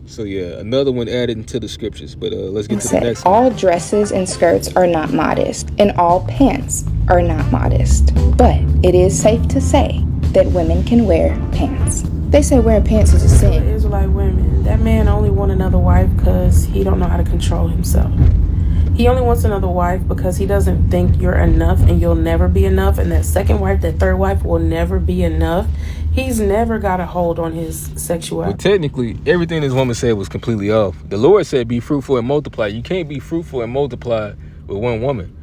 So yeah, another one added into the scriptures. But let's get to the next one. All dresses and skirts are not modest, and all pants are not modest. But it is safe to say that women can wear pants. They say wearing pants is a sin. Israelite women, that man only want another wife because he don't know how to control himself. He only wants another wife because he doesn't think you're enough and you'll never be enough. And that second wife, that third wife will never be enough. He's never got a hold on his sexuality. Well, technically, everything this woman said was completely off. The Lord said, be fruitful and multiply. You can't be fruitful and multiply with one woman.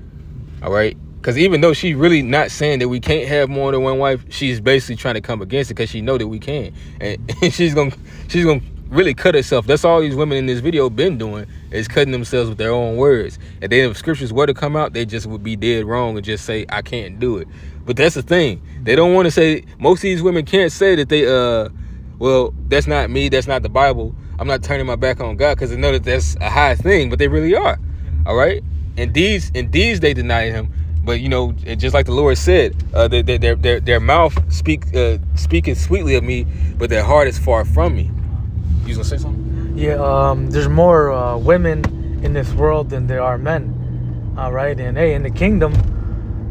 All right? Because even though she's really not saying that we can't have more than one wife, she's basically trying to come against it because she know that we can. And she's gonna really cut herself. That's all these women in this video been doing, is cutting themselves with their own words. And then if scriptures were to come out, they just would be dead wrong and just say, I can't do it. But that's the thing. They don't want to say, most of these women can't say that they, well, that's not me, that's not the Bible. I'm not turning my back on God, because they know that that's a high thing, but they really are. All right? And these they deny him. But, you know, just like the Lord said, their mouth speaking sweetly of me, but their heart is far from me. You was gonna say something? Yeah, there's more women in this world than there are men. All right, and hey, in the kingdom,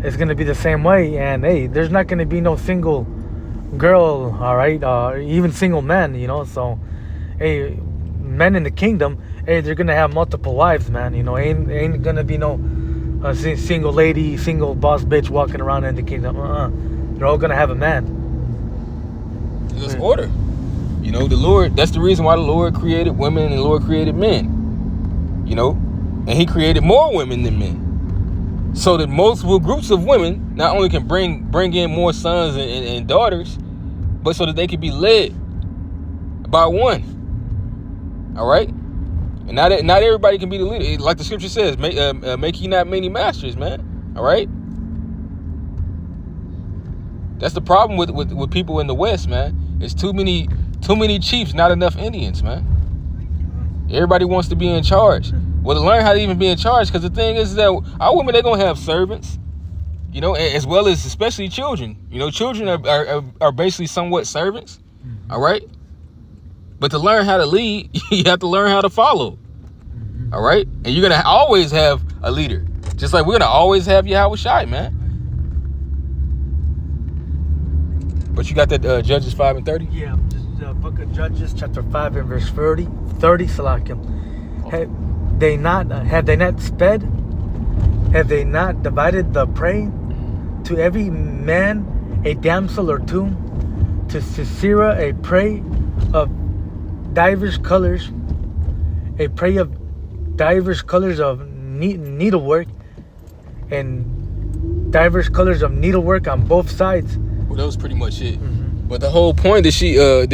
it's gonna be the same way. And hey, there's not gonna be no single girl. All right, even single men. You know, so hey, men in the kingdom, hey, they're gonna have multiple wives, man. You know, ain't gonna be no single lady, single boss bitch walking around in the kingdom. They're all gonna have a man. It's order. You know, the Lord, that's the reason why the Lord created women and the Lord created men. You know, and he created more women than men. So that multiple groups of women not only can bring in more sons and daughters, but so that they can be led by one. All right? And not everybody can be the leader. Like the scripture says, make ye not many masters, man. All right? That's the problem with people in the West, man. It's too many chiefs, not enough Indians, man. Everybody wants to be in charge. Well, to learn how to even be in charge, because the thing is that our women, they're going to have servants, you know, as well as especially children. You know, children are basically somewhat servants, all right? But to learn how to lead, you have to learn how to follow, all right? And you're going to always have a leader, just like we're going to always have Yahweh Shai, man. But you got that Judges 5 and 30? Yeah, just the book of Judges, chapter 5 and verse 30, Salakim. Have they not sped? Have they not divided the prey? To every man a damsel or two, to Sisera a prey of divers colors, a prey of divers colors of needlework, and divers colors of needlework on both sides. Well, that was pretty much it. Mm-hmm. But the whole point that she, that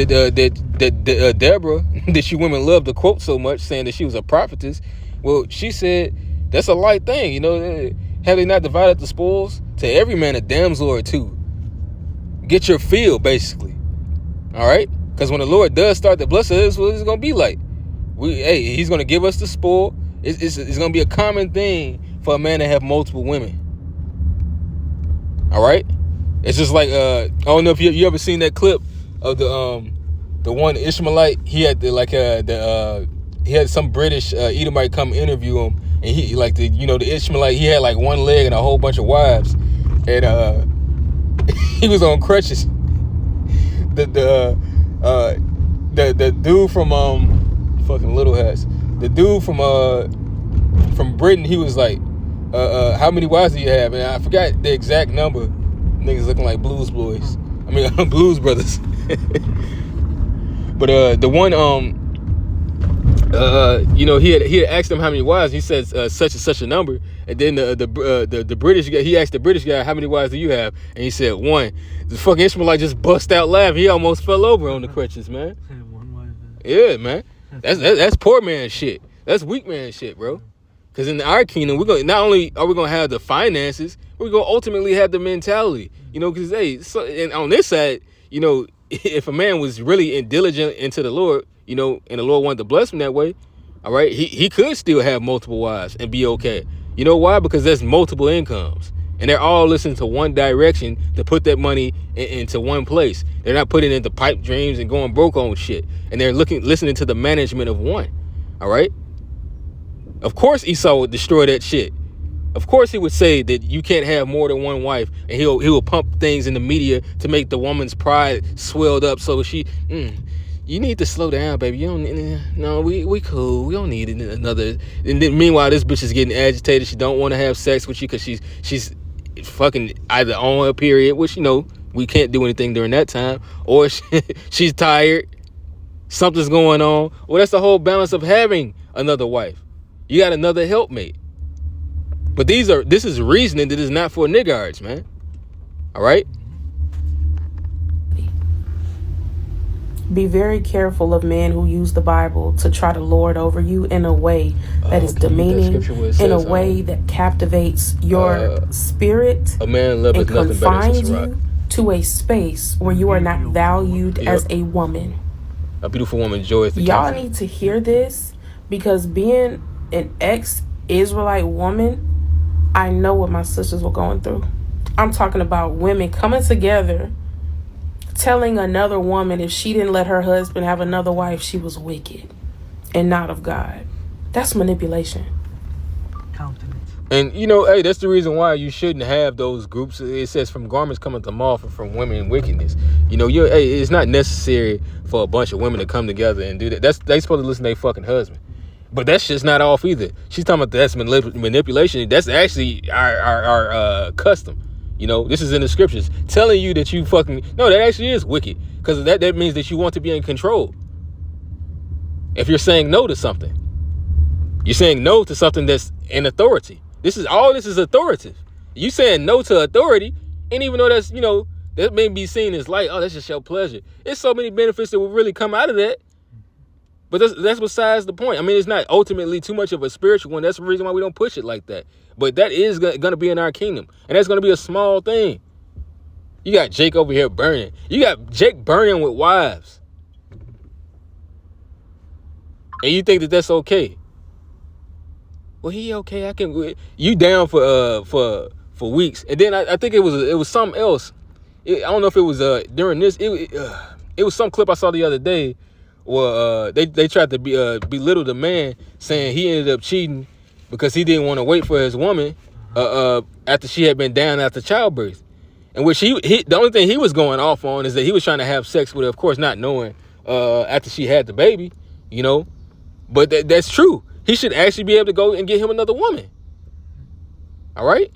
Deborah, that she women loved to quote so much, saying that she was a prophetess. Well, she said that's a light thing, you know. Have they not divided the spoils? To every man a damsel or two. Get your fill, basically. All right, because when the Lord does start to bless us, that's what it's gonna be like. He's gonna give us the spoil. It's gonna be a common thing for a man to have multiple women. All right. It's just like I don't know if you ever seen that clip of the one Ishmaelite. He had he had some British Edomite come interview him, and he like the Ishmaelite. He had like one leg and a whole bunch of wives, and he was on crutches. The dude from fucking Little Hats, the dude from Britain, he was like, how many wives do you have? And I forgot the exact number. Niggas looking like Blues Boys. I mean, Blues Brothers. But the one, he had asked him how many wives. He said such and such a number. And then the British guy, he asked the British guy, how many wives do you have? And he said one. The fucking Ishmaelite just bust out laughing. He almost fell over on the crutches, man. One wife. Yeah, man. That's poor man shit. That's weak man shit, bro. Because in our kingdom, we're going not only are we gonna have the finances, we're gonna ultimately have the mentality. You know, because and on this side, you know, if a man was really diligent into the Lord, you know, and the Lord wanted to bless him that way, all right, he could still have multiple wives and be okay. You know why? Because there's multiple incomes. And they're all listening to one direction to put that money into one place. They're not putting it into pipe dreams and going broke on shit. And they're listening to the management of one. All right? Of course Esau would destroy that shit. Of course he would say that you can't have more than one wife, and he'll pump things in the media to make the woman's pride swelled up so she, you need to slow down, baby. You don't, no, we cool. We don't need another. And then meanwhile, this bitch is getting agitated. She don't want to have sex with you because she's fucking either on her period, which, you know, we can't do anything during that time, or she's tired. Something's going on. Well, that's the whole balance of having another wife. You got another helpmate. But this is reasoning that is not for niggards, man. All right? Be very careful of men who use the Bible to try to lord over you in a way that is demeaning, in a way that captivates your spirit, a man loveth and nothing better than confines you to a space where you are not valued as a woman. A beautiful woman joy is the Y'all countenance. need to hear this, because being an ex-Israelite woman, I know what my sisters were going through. I'm talking about women coming together, telling another woman if she didn't let her husband have another wife, she was wicked and not of God. That's manipulation. Countenance. And, you know, hey, that's the reason why you shouldn't have those groups. It says from garments coming to moth and from women wickedness. You know, it's not necessary for a bunch of women to come together and do that. They supposed to listen to their fucking husband. But that shit's not off either. She's talking about that's manipulation. That's actually our custom. You know, this is in the scriptures telling you that you fucking, no, that actually is wicked, because that means that you want to be in control. If you're saying no to something, you're saying no to something that's in authority. This is authoritative. You saying no to authority, and even though that's, you know, that may be seen as like, oh, that's just your pleasure. There's so many benefits that will really come out of that. But that's besides the point. I mean, it's not ultimately too much of a spiritual one. That's the reason why we don't push it like that. But that is going to be in our kingdom. And that's going to be a small thing. You got Jake over here burning. You got Jake burning with wives. And you think that that's okay? Well, he okay. I can. You down for weeks. And then I think it was something else. I don't know if it was during this. It was some clip I saw the other day. Well, they tried to belittle the man, saying he ended up cheating because he didn't want to wait for his woman after she had been down after childbirth. And which the only thing he was going off on is that he was trying to have sex with her, of course, not knowing after she had the baby, you know. But that's true. He should actually be able to go and get him another woman. All right?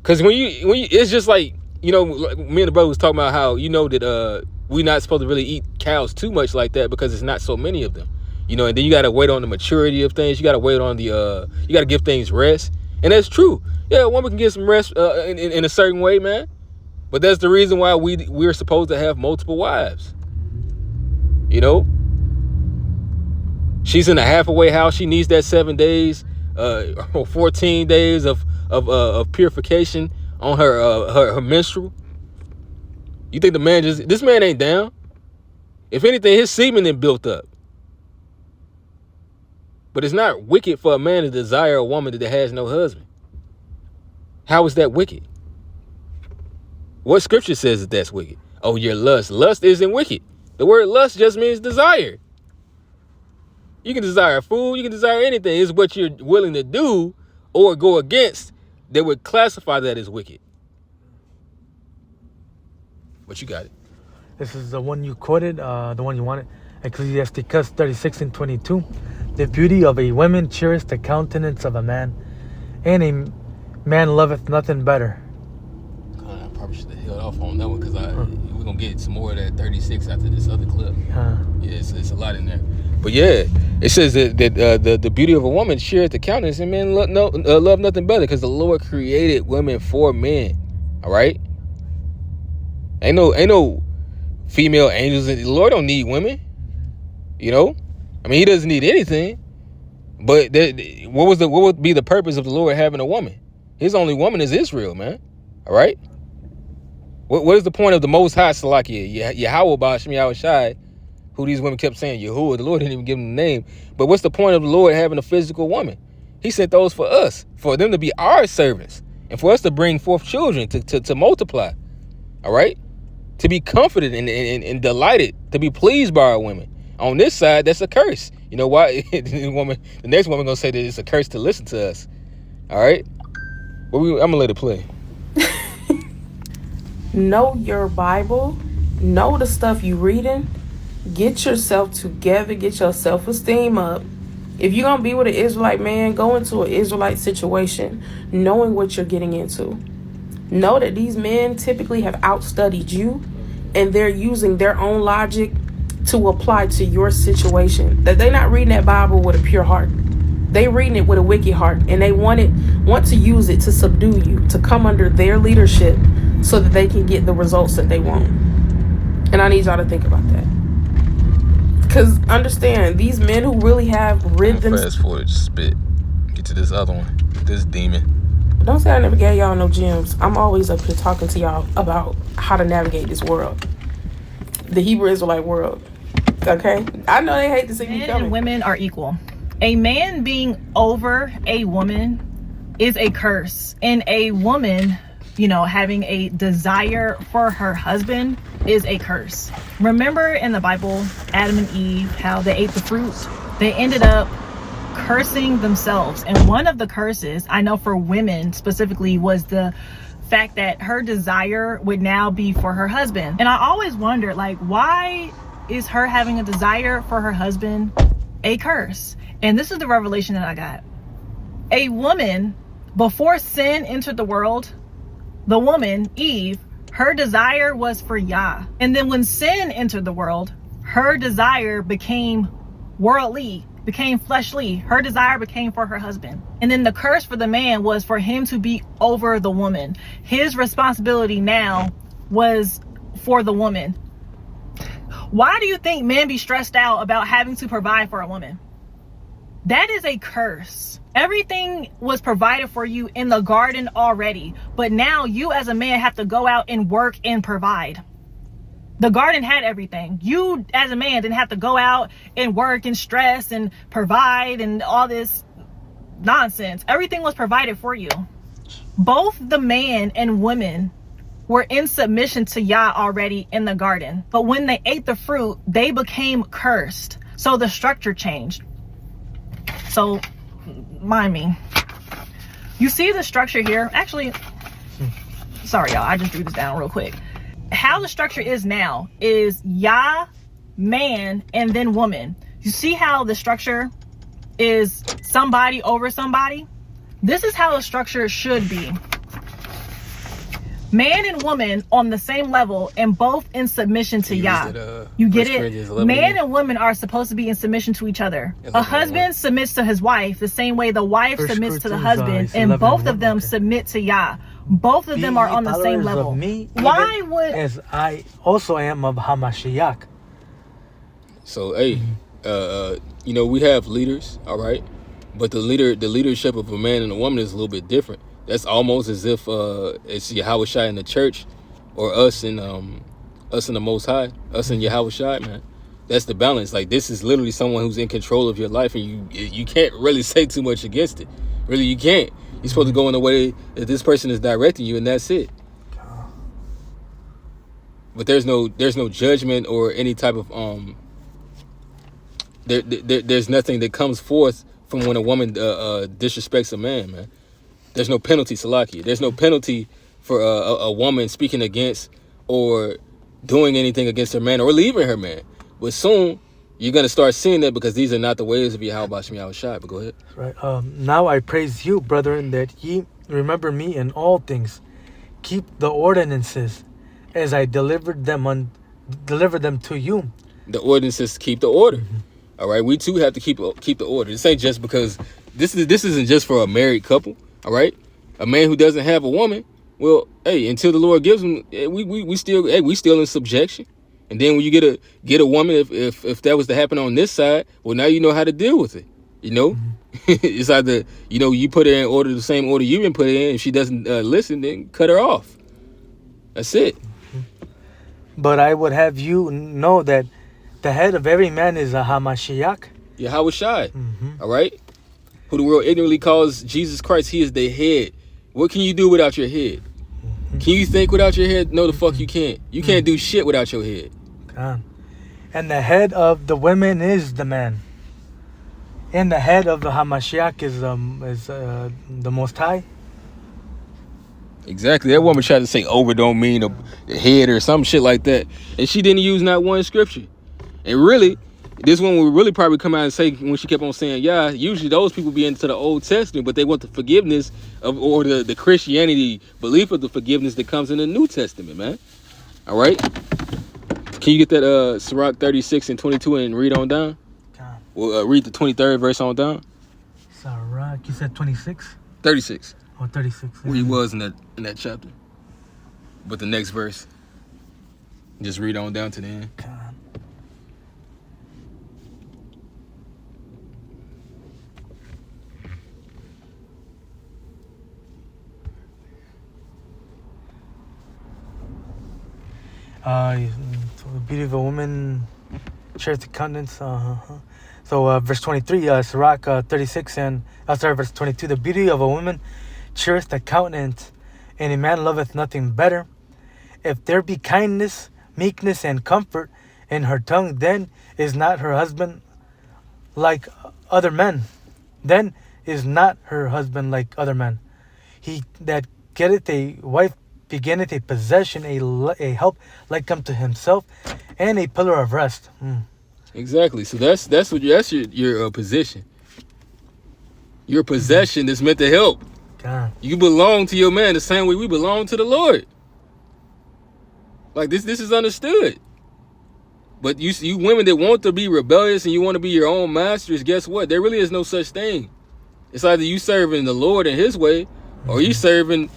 Because when you it's just like, you know, me and the brother was talking about how, you know, that we're not supposed to really eat cows too much like that because it's not so many of them, you know. And then you got to wait on the maturity of things. You got to wait on you got to give things rest. And that's true. Yeah, a woman can get some rest in a certain way, man. But that's the reason why we're supposed to have multiple wives. You know, she's in a halfway house. She needs that 7 days or 14 days of purification on her menstrual. You think this man ain't down? If anything, his semen then built up. But it's not wicked for a man to desire a woman that has no husband. How is that wicked? What scripture says that that's wicked? Oh, your lust. Lust isn't wicked. The word lust just means desire. You can desire food. You can desire anything. It's what you're willing to do or go against that would classify that as wicked. But you got it. This is the one you quoted, the one you wanted. Ecclesiasticus 36:22. The beauty of a woman cheereth the countenance of a man, and a man loveth nothing better. I probably should have held off on that one because we're going to get some more of that 36 after this other clip. Yeah, it's a lot in there. But yeah, it says that the beauty of a woman cheereth the countenance, and men love nothing better, because the Lord created women for men. All right? Ain't no female angels. The Lord don't need women. You know? I mean, he doesn't need anything. But what would be the purpose of the Lord having a woman? His only woman is Israel, man. All right? What is the point of the Most High, Salakia? Yahweh Ba'Shem Yahushai, who these women kept saying Yahuwah. The Lord didn't even give them the name. But what's the point of the Lord having a physical woman? He sent those for us, for them to be our servants. and for us to bring forth children to multiply. All right, to be comforted and delighted, to be pleased by our women. On this side, that's a curse. You know why? The next woman gonna say that it's a curse to listen to us. All right, I'm gonna let it play. Know your Bible. Know the stuff you reading. Get yourself together. Get your self-esteem up. If you're going to be with an Israelite man, go into an Israelite situation knowing what you're getting into. Know that these men typically have outstudied you, and they're using their own logic to apply to your situation. That they're not reading that Bible with a pure heart. They reading it with a wicked heart, and they want to use it to subdue you, to come under their leadership so that they can get the results that they want. And I need y'all to think about that. Because understand, these men who really have rhythms. Fast forward, spit. Get to this other one. This demon. Don't say I never gave y'all no gems. I'm always up here talking to y'all about how to navigate this world. The Hebrew Israelite world. Okay? I know they hate to see me coming. Men and women are equal. A man being over a woman is a curse. And a woman, having a desire for her husband is a curse. Remember in the Bible, Adam and Eve, how they ate the fruit? They ended up cursing themselves. And one of the curses, I know for women specifically, was the fact that her desire would now be for her husband. And I always wondered, why is her having a desire for her husband a curse? And this is the revelation that I got. A woman, before sin entered the world, the woman, Eve, her desire was for Yah. And then when sin entered the world, her desire became worldly, became fleshly. Her desire became for her husband. And then the curse for the man was for him to be over the woman. His responsibility now was for the woman. Why do you think men be stressed out about having to provide for a woman? That is a curse. Everything was provided for you in the garden already, but now you as a man have to go out and work and provide. The garden had everything. You as a man didn't have to go out and work and stress and provide and all this nonsense. Everything was provided for you. Both the man and woman were in submission to Yah already in the garden, but when they ate the fruit, they became cursed. So the structure changed. So mind me, you see the structure here. Actually, sorry y'all, I just drew this down real quick. How the structure is now is Yah, man, and then woman. You see how the structure is somebody over somebody? This is how the structure should be. Man and woman on the same level and both in submission to Yah. You get it? Man and woman are supposed to be in submission to each other. A husband submits to his wife the same way the wife submits to the husband, and both of them submit to Yah. Both of them are on the same level. Why would... As I also am of Hamashiach. So, hey, we have leaders, all right? But the leadership of a man and a woman is a little bit different. That's almost as if it's Yahushua in the church, or us in the Most High, us in Yahushua, man. That's the balance. Like, this is literally someone who's in control of your life, and you can't really say too much against it. Really, you can't. You're supposed to go in the way that this person is directing you, and that's it. But there's no judgment or any type of there's nothing that comes forth from when a woman disrespects a man, man. There's no penalty, Salaki. There's no penalty for a woman speaking against or doing anything against her man or leaving her man. But soon, you're going to start seeing that, because these are not the ways of Yahweh Shem Yahushua. But go ahead. Right. Now I praise you, brethren, that ye remember me in all things. Keep the ordinances as I delivered them to you. The ordinances keep the order. Mm-hmm. All right. We too have to keep the order. This ain't just because this isn't just for a married couple. All right, a man who doesn't have a woman, well, hey, until the Lord gives him, we still in subjection. And then when you get a woman, if that was to happen on this side, well, now you know how to deal with it. Mm-hmm. It's either you put her in order, the same order you've been put in. If she doesn't listen, then cut her off. That's it. Mm-hmm. But I would have you know that the head of every man is a Hamashiach. Yahushua. Mm-hmm. All right. Who the world ignorantly calls Jesus Christ. He is the head. What can you do without your head? Can you think without your head? No, the fuck you can't. You can't do shit without your head. And the head of the women is the man. And the head of the Hamashiach is the Most High. Exactly. That woman tried to say over don't mean the head or some shit like that. And she didn't use not one scripture. And really, this one would really probably come out and say, when she kept on saying, yeah, usually those people be into the Old Testament, but they want the forgiveness of, or the Christianity belief of the forgiveness that comes in the New Testament, man. All right? Can you get that Sirach 36 and 22 and read on down? Well, read the 23rd verse on down. Sirach, you said 26? 36. Oh, 36. Where he was in that chapter. But the next verse, just read on down to the end. The beauty of a woman shares the countenance. So verse 23, Sirach 36 and verse 22. The beauty of a woman cheereth the countenance, and a man loveth nothing better. If there be kindness, meekness, and comfort in her tongue, then is not her husband like other men. Then is not her husband like other men. He that getteth a wife beginneth a possession, a help like unto himself, and a pillar of rest. Exactly. So that's your position. Your possession is meant to help. God. You belong to your man the same way we belong to the Lord. Like this is understood. But you women that want to be rebellious and you want to be your own masters, guess what? There really is no such thing. It's either you serving the Lord in his way, or you serving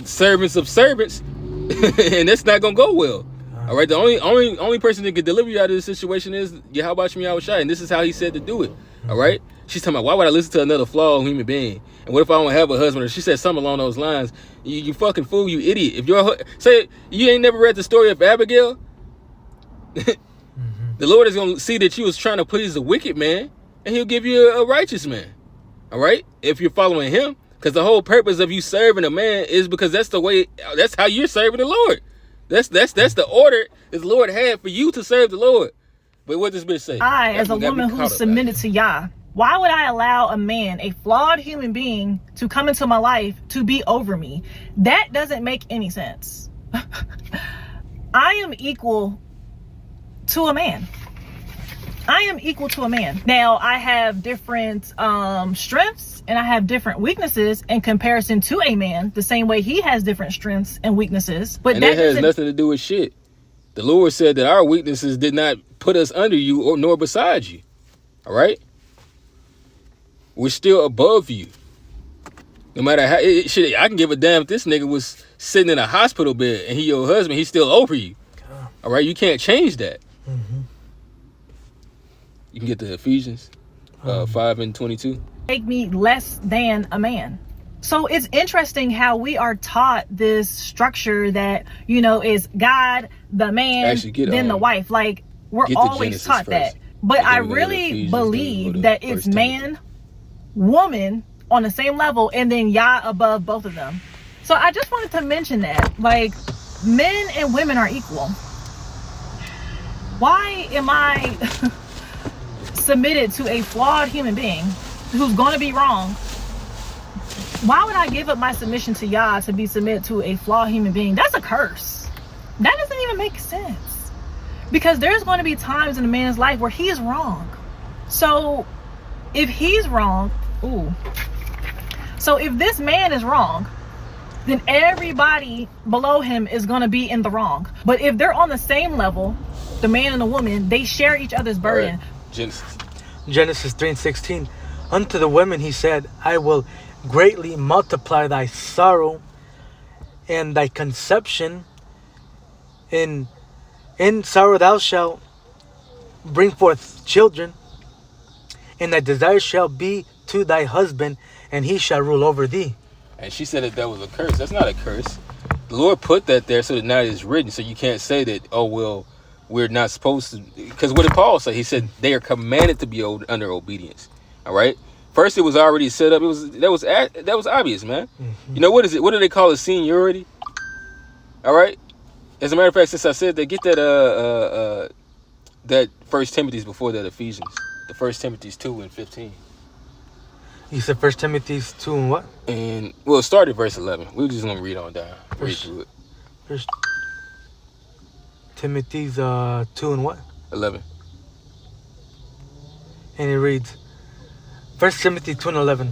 servants of servants, and that's not gonna go well. All right, the only person that can deliver you out of this situation is Yahweh Shem Yahushua, and this is how he said to do it. All right, she's talking about, why would I listen to another flawed human being? And what if I don't have a husband? Or she said something along those lines. You fucking fool, you idiot. If you're say you ain't never read the story of Abigail, the Lord is gonna see that you was trying to please a wicked man, and he'll give you a righteous man. All right, if you're following him. Because the whole purpose of you serving a man is because that's how you're serving the Lord. That's the order that the Lord had for you to serve the Lord. But what does this bitch say? I, as a woman who's submitted to Yah, why would I allow a man, a flawed human being, to come into my life to be over me? That doesn't make any sense. I am equal to a man. I am equal to a man. Now, I have different strengths and I have different weaknesses in comparison to a man, the same way he has different strengths and weaknesses. But that has nothing to do with shit. The Lord said that our weaknesses did not put us under you or nor beside you. All right? We're still above you. No matter how shit, I can give a damn if this nigga was sitting in a hospital bed and he your husband, he's still over you. All right? You can't change that. You can get to Ephesians 5 and 22. Make me less than a man. So it's interesting how we are taught this structure that, is God, the man, then the wife. Like, we're always taught that. But I really believe that it's man, woman on the same level, and then Yah above both of them. So I just wanted to mention that. Like, men and women are equal. Why am I submitted to a flawed human being who's going to be wrong? Why would I give up my submission to Yah to be submitted to a flawed human being? That's a curse. That doesn't even make sense. Because there's going to be times in a man's life where he is wrong. So if he's wrong, so if this man is wrong, then everybody below him is going to be in the wrong. But if they're on the same level, the man and the woman, they share each other's burden. Genesis 3:16. Unto the women he said, I will greatly multiply thy sorrow and thy conception. In sorrow thou shalt bring forth children, and thy desire shall be to thy husband, and he shall rule over thee. And she said that was a curse. That's not a curse. The Lord put that there so that now it's written. So you can't say that, we're not supposed to. Because what did Paul say? He said they are commanded to be under obedience. All right? First, it was already set up. That was obvious, man. Mm-hmm. You know what is it? What do they call it? Seniority. All right. As a matter of fact, since I said that, get that First Timothy's before that Ephesians. The First Timothy's 2:15. You said 1 Timothy's 2 and what? And well, start at verse 11. We're just gonna read on down. Read through it. 1 Timothy's 2 and what? 11. And it reads, 1 Timothy 2 and 11.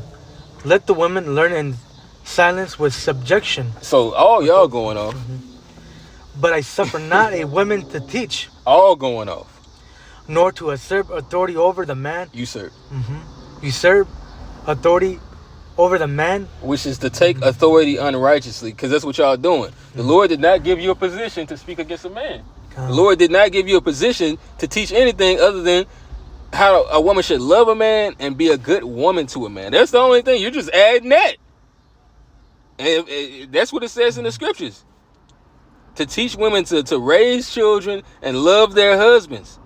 Let the women learn in silence with subjection. So all y'all going off. But I suffer not a woman to teach, All going off. nor to usurp authority over the man. Usurp. Usurp authority over the man. Which is to take authority unrighteously, because that's what y'all doing. The Lord did not give you a position to speak against a man. The Lord did not give you a position to teach anything other than how a woman should love a man and be a good woman to a man. That's the only thing. You're just adding that. And that's what it says in the scriptures. To teach women to raise children and love their husbands.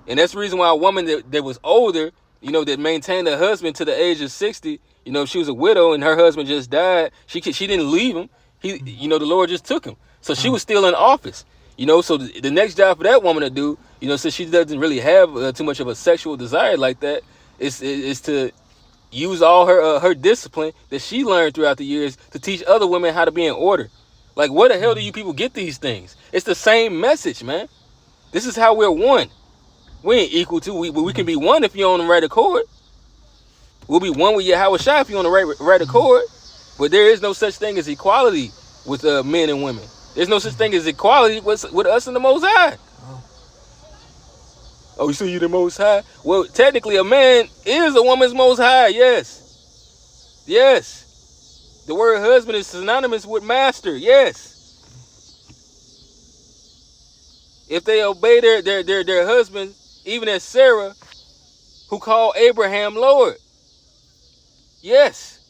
And that's the reason why a woman that was older, you know, that maintained her husband to the age of 60, you know, if she was a widow and her husband just died, she didn't leave him. The Lord just took him. So she was still in office. You know, so the next job for that woman to do, you know, since she doesn't really have too much of a sexual desire like that, is to use all her discipline that she learned throughout the years to teach other women how to be in order. Like, where the hell do you people get these things? It's the same message, man. This is how we're one. We ain't equal to. We can be one if you're on the right accord. We'll be one with Yahweh Shai if you're on the right accord. But there is no such thing as equality with men and women. There's no such thing as equality with us and the Most High. Oh, you see you the Most High? Well, technically, a man is a woman's Most High. Yes. Yes. The word husband is synonymous with master. Yes. If they obey their husband, even as Sarah, who called Abraham Lord. Yes.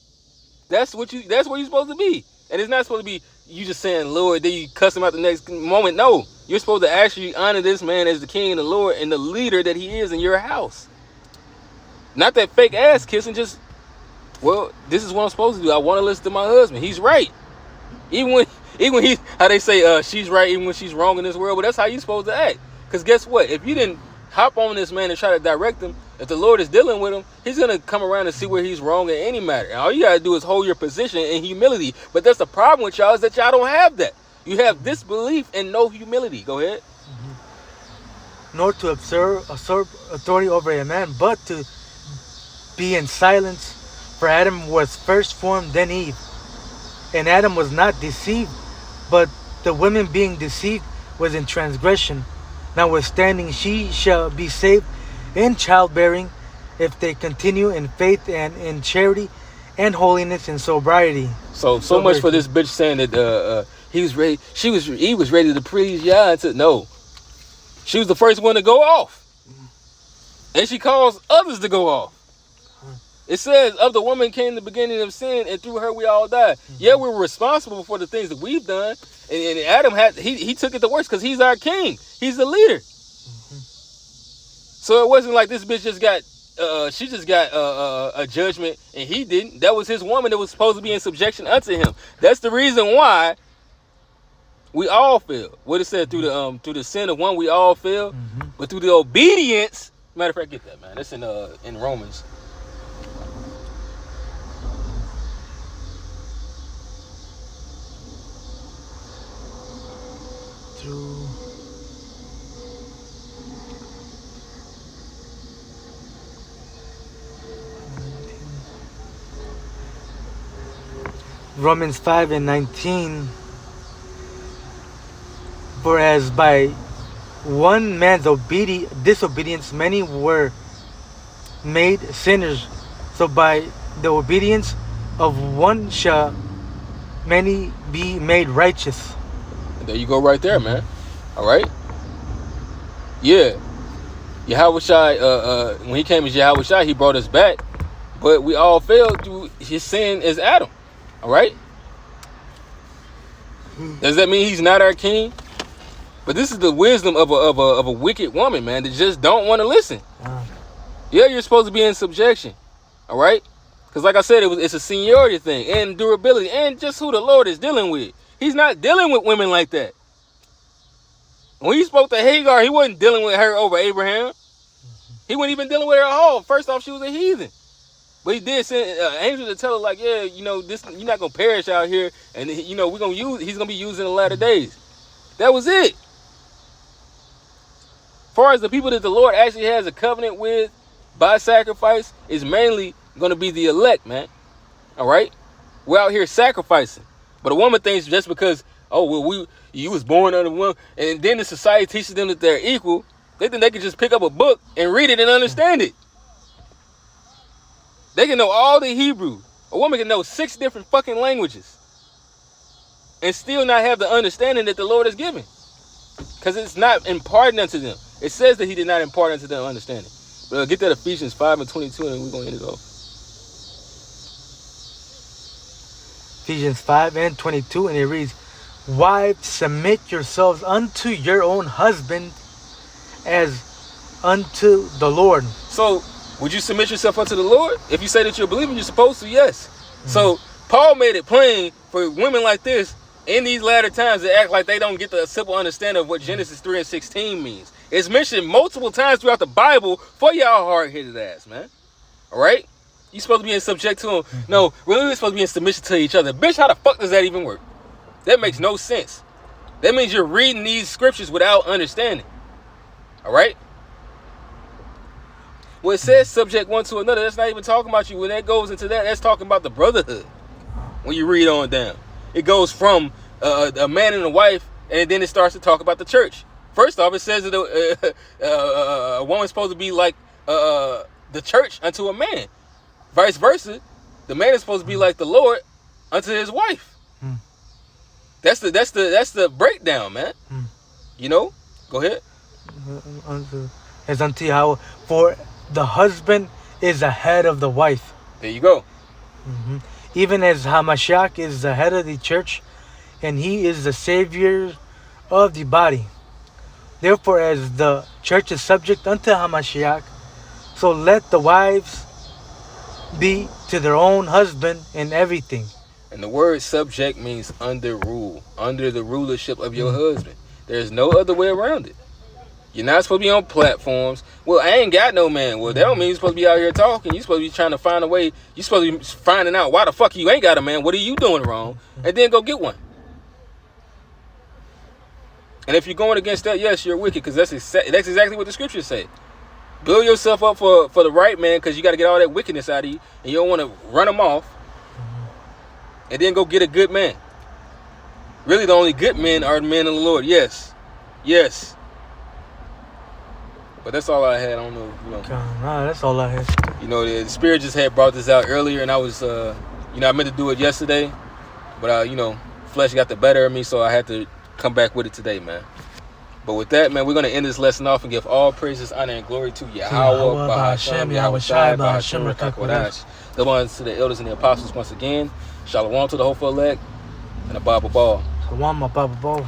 That's where you're supposed to be. And it's not supposed to be you just saying Lord, then you cuss him out the next moment. No. You're supposed to actually honor this man as the king and the Lord and the leader that he is in your house. Not that fake ass kissing, just, well, this is what I'm supposed to do. I want to listen to my husband. He's right. Even when he, how they say she's right even when she's wrong in this world, but that's how you're supposed to act. Because guess what? If you didn't hop on this man and try to direct him, if the Lord is dealing with him, he's going to come around and see where he's wrong in any matter. And all you got to do is hold your position in humility. But that's the problem with y'all, is that y'all don't have that. You have disbelief and no humility. Go ahead. Nor to usurp authority over a man, but to be in silence. For Adam was first formed, then Eve. And Adam was not deceived, but the woman being deceived was in transgression. Notwithstanding, she shall be saved in childbearing if they continue in faith and in charity and holiness and sobriety. So much for this bitch saying that he was ready. He was ready to please Yah. And said no. She was the first one to go off, and she caused others to go off. It says, of the woman came the beginning of sin, and through her we all died. Yeah, we were responsible for the things that we've done, and Adam he took it the worst because he's our king. He's the leader. So it wasn't like this bitch just got a judgment and he didn't. That was his woman that was supposed to be in subjection unto him. That's the reason why we all fail. What it said, through the sin of one we all fail, but through the obedience. Matter of fact, get that, man. That's in Romans. Romans 5:19. For as by one man's disobedience many were made sinners, so by the obedience of one shall many be made righteous. There you go right there, man. All right? Yeah. Yahweh Shai, when he came as Yahweh Shai, he brought us back. But we all failed through his sin as Adam. All right? Does that mean he's not our king? But this is the wisdom of a wicked woman, man, that just don't want to listen. Yeah, you're supposed to be in subjection. All right? Because like I said, it's a seniority thing and durability and just who the Lord is dealing with. He's not dealing with women like that. When he spoke to Hagar, he wasn't dealing with her over Abraham. He wasn't even dealing with her at all. First off, she was a heathen. But he did send angels to tell her, like, yeah, you know, this, you're not going to perish out here. And, you know, he's going to be used in the latter days. That was it. As far as the people that the Lord actually has a covenant with by sacrifice, is mainly going to be the elect, man. All right? We're out here sacrificing. But a woman thinks just because, oh, well, you was born under one, and then the society teaches them that they're equal, they think they can just pick up a book and read it and understand it. They can know all the Hebrew. A woman can know 6 different fucking languages and still not have the understanding that the Lord has given. Because it's not imparted unto them. It says that he did not impart unto them understanding. But get that Ephesians 5:22 and we're going to end it off. Ephesians 5:22, and it reads, "Wives, submit yourselves unto your own husband as unto the Lord." So, would you submit yourself unto the Lord? If you say that you're a believer, you're supposed to, yes. So, Paul made it plain for women like this in these latter times to act like they don't get the simple understanding of what Genesis 3:16 means. It's mentioned multiple times throughout the Bible for y'all hard-headed ass, man. All right? You're supposed to be in subject to him. No, really, we're supposed to be in submission to each other. Bitch, how the fuck does that even work? That makes no sense. That means you're reading these scriptures without understanding. All right? When it says subject one to another, that's not even talking about you. When that goes into that, that's talking about the brotherhood. When you read on down, it goes from a man and a wife, and then it starts to talk about the church. First off, it says that a woman's supposed to be like the church unto a man. Vice versa, the man is supposed to be like the Lord unto his wife. That's the breakdown, man. You know, go ahead. As unto how for the husband is the head of the wife. There you go. Even as Hamashiach is the head of the church, and he is the savior of the body. Therefore, as the church is subject unto Hamashiach, so let the wives be to their own husband in everything. And the word subject means under rule, under the rulership of your husband. There's no other way around it. You're not supposed to be on platforms. Well, I ain't got no man. Well, that don't mean you're supposed to be out here talking. You're supposed to be trying to find a way. You're supposed to be finding out why the fuck you ain't got a man. What are you doing wrong? And then go get one. And if you're going against that, yes, you're wicked, because that's exactly what the scriptures say. Build yourself up for the right man, because you got to get all that wickedness out of you, and you don't want to run them off. And then go get a good man. Really, the only good men are the men of the Lord. Yes. Yes. But that's all I had. I don't know, you know. Nah, that's all I had. You know, the Spirit just had brought this out earlier, and I was, I meant to do it yesterday, but, flesh got the better of me, so I had to come back with it today, man. But with that, man, we're going to end this lesson off and give all praises, honor, and glory to Yahweh, Bahashem, Yahweh Shai, Bahashem, Rakakwadash. The ones to the elders and the apostles once again. Shalom to the hopeful elect, and a Bible ball. Shalom, my Bible ball.